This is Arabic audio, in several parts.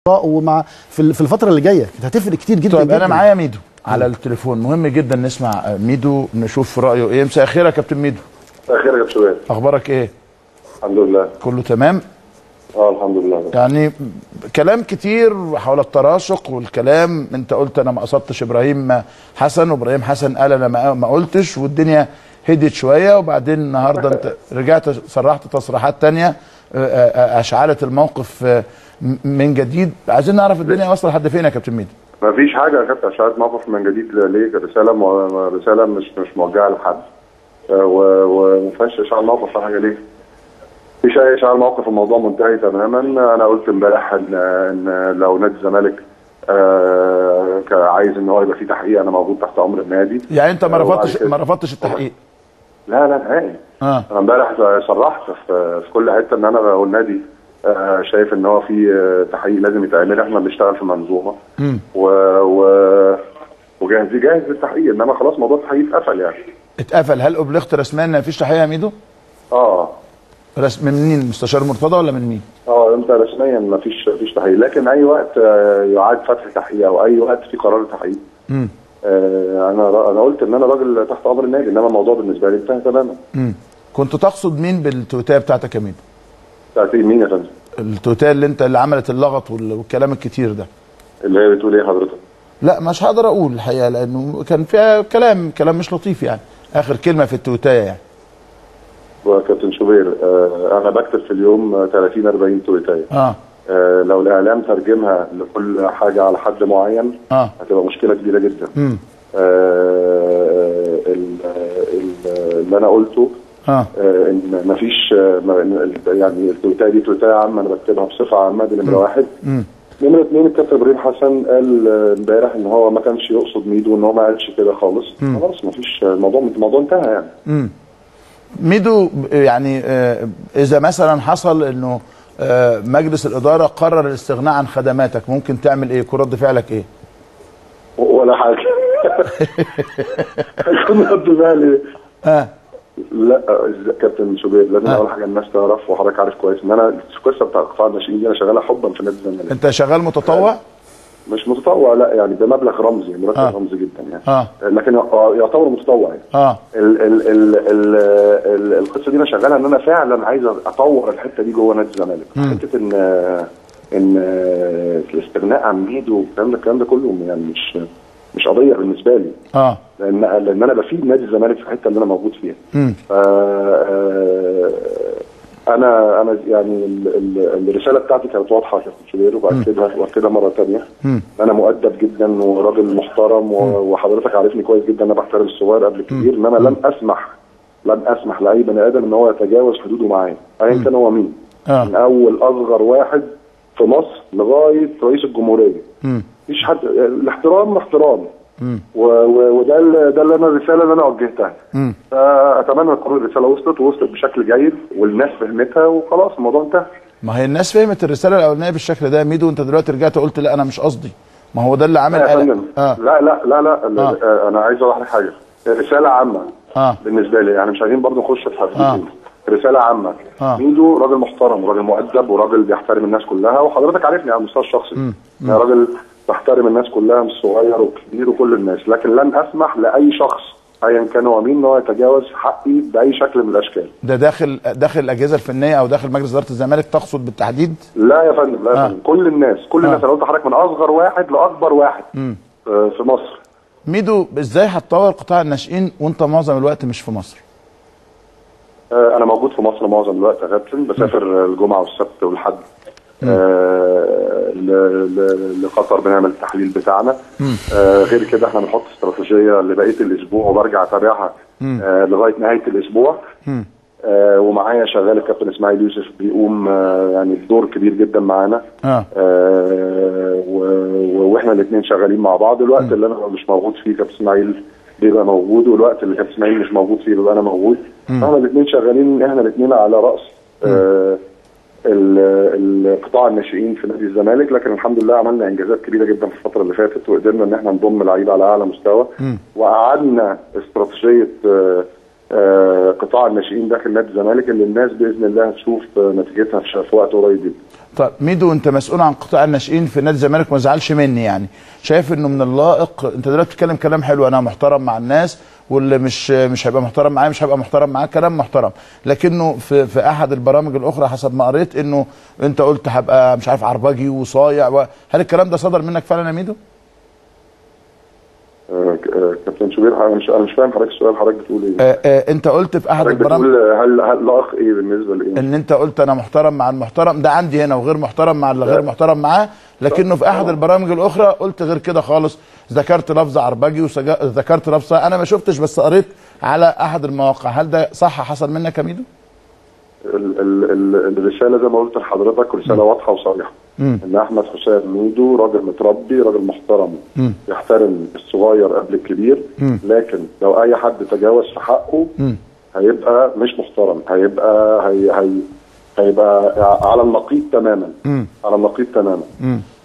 ومع في الفتره اللي جايه كانت هتفرق كتير جدا. طيب جدا. انا معايا ميدو على التليفون، مهم جدا نسمع ميدو نشوف رايه ايه. مساء الخير يا كابتن ميدو. مساء الخير يا كابتن شوبير. اخبارك ايه؟ الحمد لله كله تمام. الحمد لله. يعني كلام كتير حول التراشق والكلام، انت قلت انا ما قصدتش ابراهيم حسن، وابراهيم حسن قال انا ما قلتش، والدنيا هديت شويه، وبعدين النهارده انت رجعت صرحت تصريحات تانية اشعلت الموقف من جديد. عايزين نعرف الدنيا واصله لحد فين يا كابتن ميدو. ما فيش حاجه يا كابتن، اشعلت موقف من جديد ليه؟ رساله مش موجهه لحد، وما فيهاش اشعال موقف ولا حاجه. ليه؟ مفيش اي اشعال موقف، الموضوع منتهي تماما. انا قلت امبارح ان لو نادي الزمالك عايز ان هو يبقى فيه تحقيق، انا موجود تحت امر النادي. يعني انت ما رفضتش التحقيق؟ لا نهائي. انا امبارح صرحت في كل حته ان انا لو النادي شايف ان هو في تحقيق لازم يتعمل، احنا بنشتغل في منظومه جاهز للتحقيق، انما خلاص موضوع التحقيق اتقفل. يعني اتقفل. هل ابلغت رسميا ان مفيش تحقيق يا ميدو؟ من مين؟ مستشار مرتضى ولا من مين؟ انت رسميا مفيش تحقيق، لكن اي وقت يعاد فتح تحقيق او اي وقت في قرار تحقيق. انا قلت ان انا راجل تحت امر النادي، انما الموضوع بالنسبه لي انتهى تماما. كنت تقصد مين بالتويتايه بتاعتك يا ميدو؟ بتاعت مين يا فندم؟ التويتايه اللي عملت اللغط والكلام الكتير ده. اللي هي بتقول ايه حضرتك؟ لا مش هقدر اقول الحقيقه، لانه كان فيها كلام مش لطيف، يعني اخر كلمه في التويتايه يعني. وكابتن شوبير انا بكتب في اليوم 30 40 تويتايه. لو الاعلام ترجمها لكل حاجه على حد معين هتبقى مشكله كبيره جدا. اللي انا قلته ان مفيش، يعني التويتايه دي تويتايه عامه انا بكتبها بصفه عامه، دي نمره واحد. نمره اثنين، الكابتن ابراهيم حسن قال امبارح ان هو ما كانش يقصد ميدو، ان هو ما قالش كده خالص. خلاص مفيش، الموضوع انتهى يعني. ميدو، يعني اذا مثلا حصل انه مجلس الاداره قرر الاستغناء عن خدماتك، ممكن تعمل ايه؟ يكون رد فعلك ايه؟ ولا حاجه. هيكون رد فعلي لا كابتن شوبير، لازم اول حاجه الناس تعرف، وحضرتك عارف كويس ان انا القصه بتاع قطاع الناشئين دي انا شغالها حبا في نادي الزمالك. انت شغال متطوع؟ مش متطوع، لا يعني بمبلغ رمزي، مرتب رمزي جدا يعني. لكن يعتبر متطوع يعني. القصه دي انا شغالها ان انا فعلا عايز اطور الحته دي جوه نادي الزمالك. حته ان الاستغناء عن ميدو والكلام ده كله يعني مش قضيه بالنسبه لي. لان انا بفيد نادي الزمالك في الحته اللي انا موجود فيها. انا يعني الرساله بتاعتي كانت واضحه يا كابتن شوبير، وباكدها مره ثانيه. انا مؤدب جدا وراجل محترم، وحضرتك عارفني كويس جدا انا بحترم الصغير قبل الكبير، انما لن اسمح لاي بني ادم ان هو يتجاوز حدوده معايا ايا كان هو مين. من اول اصغر واحد في مصر لغايه رئيس الجمهوريه. مفيش حد، الاحترام احترام. وده اللي انا الرساله اللي انا وجهتها. فاتمنى تكون الرساله وصلت بشكل جيد والناس فهمتها، وخلاص الموضوع انتهى. ما هي الناس فهمت الرساله الاولانيه بالشكل ده. ميدو انت دلوقتي رجعت قلت لا انا مش قصدي، ما هو ده اللي عامل قلق. لا انا عايز اوضح لك حاجه. رساله عامه بالنسبه لي، يعني مش عايزين برضه نخش في تفاصيل. رساله عامه. ميدو راجل محترم وراجل مؤدب وراجل بيحترم الناس كلها، وحضرتك عارفني على المستوى الشخصي. انا راجل بحترم الناس كلها، مش صغير وكبير وكل الناس، لكن لن اسمح لاي شخص ايا كان هو مين ان هو يتجاوز حقي باي شكل من الاشكال. ده داخل الاجهزه الفنيه او داخل مجلس اداره الزمالك تقصد بالتحديد؟ لا يا فندم، لا يا فندم، كل الناس انا قلت لحضرتك من اصغر واحد لاكبر واحد في مصر. ميدو، ازاي هتطور قطاع الناشئين وانت معظم الوقت مش في مصر؟ انا موجود في مصر معظم الوقت يا كابتن، بسافر الجمعه والسبت والحد لقطر، بنعمل التحليل بتاعنا. غير كده احنا بنحط استراتيجيه لبقيه الاسبوع وبرجع اتابعها لغايه نهايه الاسبوع. ومعايا شغال الكابتن اسماعيل يوسف بيقوم يعني بدور كبير جدا معانا. واحنا الاثنين شغالين مع بعض. الوقت اللي انا مش موجود فيه كابتن اسماعيل بيبقى موجود، والوقت اللي كابتن اسماعيل مش موجود فيه بيبقى انا موجود. احنا الاثنين شغالين، احنا الاثنين على راس القطاع الناشئين في نادي الزمالك. لكن الحمد لله عملنا انجازات كبيره جدا في الفتره اللي فاتت، وقدرنا ان احنا نضم لعيبه على اعلى مستوى، وقعدنا استراتيجيه قطاع الناشئين داخل نادي الزمالك اللي الناس باذن الله هتشوف نتيجتها في وقت قريب جدا. طيب ميدو، انت مسؤول عن قطاع الناشئين في نادي الزمالك، ما تزعلش مني يعني، شايف انه من اللائق، انت دلوقتي بتتكلم كلام حلو، انا محترم مع الناس، واللي مش هيبقى محترم معايا مش هيبقى محترم معاه، كلام محترم، لكنه في احد البرامج الاخرى حسب ما قريت انه انت قلت هبقى مش عارف عربجي وصايع هل الكلام ده صدر منك فعلا يا ميدو؟ كابتن شوبير، انا مش فاهم حضرتك السؤال، حضرتك بتقول ايه؟ انت قلت في احد البرامج هل لائق ايه بالنسبه لايه؟ ان انت قلت انا محترم مع المحترم، ده عندي هنا، وغير محترم مع اللي غير محترم معاه، لكنه في احد البرامج الاخرى قلت غير كده خالص، ذكرت لفظ عربجي وذكرت لفظ، انا ما شفتش بس قريت على احد المواقع، هل ده صح حصل منك يا ميدو؟ الرساله زي ما قلت لحضرتك رساله واضحه وصريحه، ان احمد حسام ميدو راجل متربي، راجل محترم، يحترم الصغير قبل الكبير، لكن لو اي حد تجاوز في حقه هيبقى مش محترم، هيبقى على النقيض تماما، على النقيض تماما.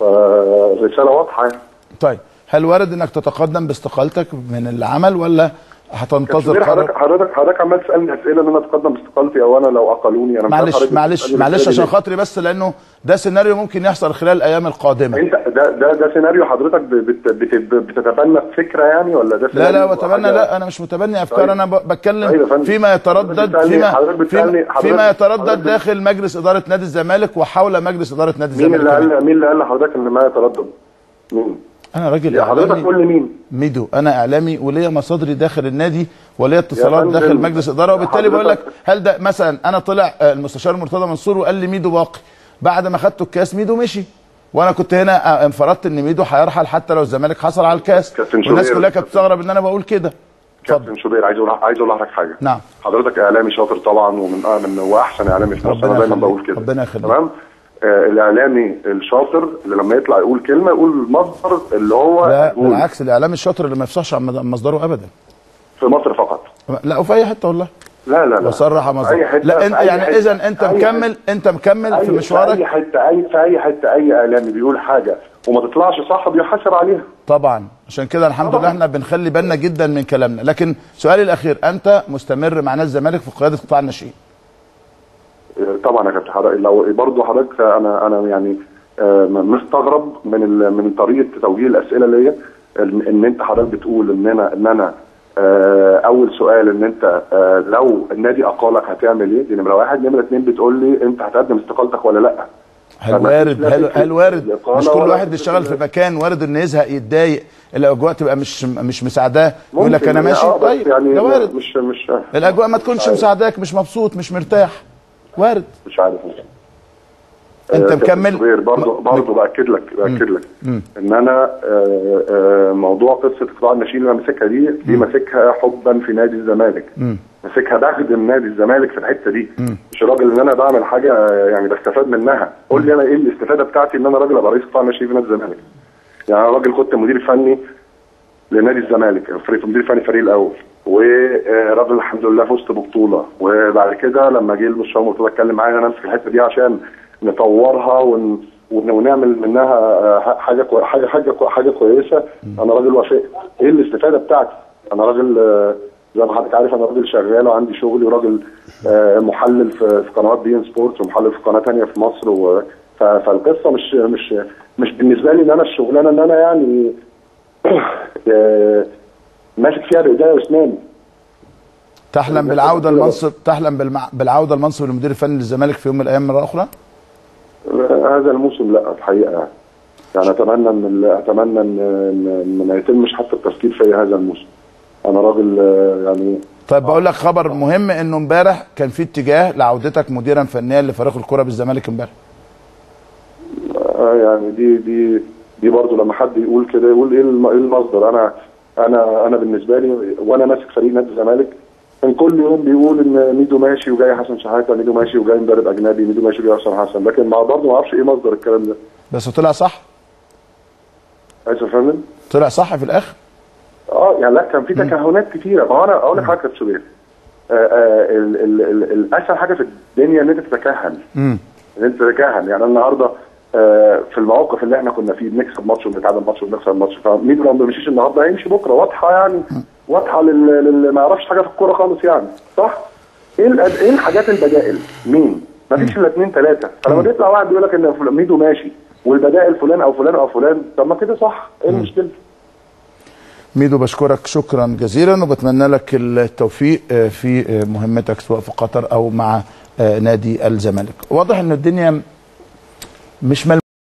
فالرساله واضحه يعني. طيب هل وارد انك تتقدم باستقالتك من العمل ولا هتنتظر قرار؟ حضرتك عمال تسالني اسئله ان انا اتقدم باستقالتي او انا لو اقلوني، انا معلش عشان خاطري بس، لانه ده سيناريو ممكن يحصل خلال الايام القادمه. انت ده سيناريو حضرتك بتتبنى فكره يعني، ولا ده لا وتبنى؟ لا انا مش متبني افكار. طيب. انا بتكلم فيما يتردد فيما يتردد داخل مجلس اداره نادي الزمالك وحول مجلس اداره نادي الزمالك. مين اللي قال لحضرتك ان ما يتردد؟ مين؟ انا راجل اعلامي. حضرتك تقول لي مين؟ ميدو، انا اعلامي وليا مصادري داخل النادي وليا اتصالات داخل مجلس اداره، وبالتالي بقول لك هل ده مثلا، انا طلع المستشار مرتضى منصور وقال لي ميدو باقي، بعد ما خدته الكاس ميدو مشي، وانا كنت هنا انفردت ان ميدو هيرحل حتى لو الزمالك حصل على الكاس، والناس كلها كانت بتستغرب ان انا بقول كده. كابتن شوبير، عايز اقول لحضرتك حاجه. نعم. حضرتك اعلامي شاطر طبعا، ومن واحسن اعلامي في مصر، انا دايما بقول كده. ربنا يخليك. تمام. الاعلامي الشاطر اللي لما يطلع يقول كلمه يقول المصدر اللي هو، لا بالعكس، الاعلامي الشاطر اللي ما يفصحش عن مصدره ابدا. في مصر فقط؟ لا، وفي اي حته والله. لا وصرح مصدره. لا انت يعني اذا انت مكمل في مشوارك. في اي حته اي اعلامي بيقول حاجه وما تطلعش صح بيحاسب عليها. طبعا، عشان كده الحمد لله احنا بنخلي بالنا جدا من كلامنا. لكن سؤالي الاخير، انت مستمر مع نادي الزمالك في قياده قطاع الناشئين؟ طبعا يا كابتن حضرتك، لو برضه حضرتك انا يعني مستغرب من طريقه توجيه الاسئله ليا، ان انت حضرتك بتقول ان انا اول سؤال ان انت لو النادي اقالك هتعمل ايه؟ دي نمره واحد. نمره اثنين بتقول لي انت هتقدم استقالتك ولا لا؟ هل وارد مش كل واحد بيشتغل في مكان وارد انه يزهق يتضايق، الاجواء تبقى مش مساعداه، يقول لك انا ماشي؟ طيب يعني ده وارد. مش الاجواء ما تكونش مساعداك، مش مبسوط، مش مرتاح، وارد. مش عارف. انت مكمل برضه باكد لك ان انا موضوع قصه قطاع الناشئين اللي انا ماسكها دي ماسكها حبا في نادي الزمالك، ماسكها بخدم نادي الزمالك في الحته دي، مش راجل ان انا بعمل حاجه يعني بستفاد منها. قول لي انا ايه الاستفاده بتاعتي ان انا راجل ابقى رئيس قطاع الناشئين في نادي الزمالك؟ يعني انا راجل كنت مدير فني لنادي الزمالك، مدير فني الفريق الاول، وراجل الحمد لله فزت ببطوله، وبعد كده لما جه المستشار مرتضى اتكلم معايا انا امسك الحته دي عشان نطورها ونعمل منها حاجه كويسه. انا راجل وافق. ايه الاستفاده بتاعتي؟ انا راجل زي ما حضرتك عارف، انا راجل شغال وعندي شغلي، وراجل محلل في قنوات بي ان سبورتس، ومحلل في قناه ثانيه في مصر. فالقصه مش بالنسبه لي ان انا الشغلانه ان انا يعني ماسك فيها بايديا واسناني. تحلم بالعوده المنصب المدير الفني للزمالك في يوم من الايام مره اخرى؟ هذا الموسم لا الحقيقه، يعني اتمنى ان ما يتمش حتى التفكير في هذا الموسم. انا راجل يعني. طيب بقول لك خبر مهم، انه امبارح كان في اتجاه لعودتك مديرا فنيا لفريق الكره بالزمالك امبارح. يعني دي برضه لما حد يقول كده يقول ايه المصدر. انا بالنسبه لي وانا ماسك فريق نادي الزمالك كان كل يوم بيقول ان ميدو ماشي وجاي حسن شحاته، ميدو ماشي وجاي مدرب اجنبي، ميدو ماشي وجاي حسن، لكن برضه ما اعرفش ايه مصدر الكلام ده. بس طلع صح؟ عايز افهم؟ طلع صح في الاخر؟ يعني لا، كان في تكهنات كتيره. ما انا اقول لك حاجه يا شوبير، الاسهل حاجه في الدنيا ان انت تتكهن. يعني النهارده في المواقف اللي احنا كنا فيه بنكسب ماتش وبنتعادل ماتش وبنخسر ماتش، فميدو لو ما مشيش النهارده هيمشي بكره، واضحه يعني. واضحه للي ما يعرفش حاجه في الكوره خالص يعني، صح؟ ايه الحاجات البدائل؟ مين؟ مفيش الا 2 3. فلما بيطلع واحد بيقول لك ان ميدو ماشي والبدائل فلان او فلان او فلان، طب ما كده صح، ايه المشكله؟ ميدو بشكرك شكرا جزيلا وبتمنى لك التوفيق في مهمتك سواء في قطر او مع نادي الزمالك. واضح ان الدنيا مش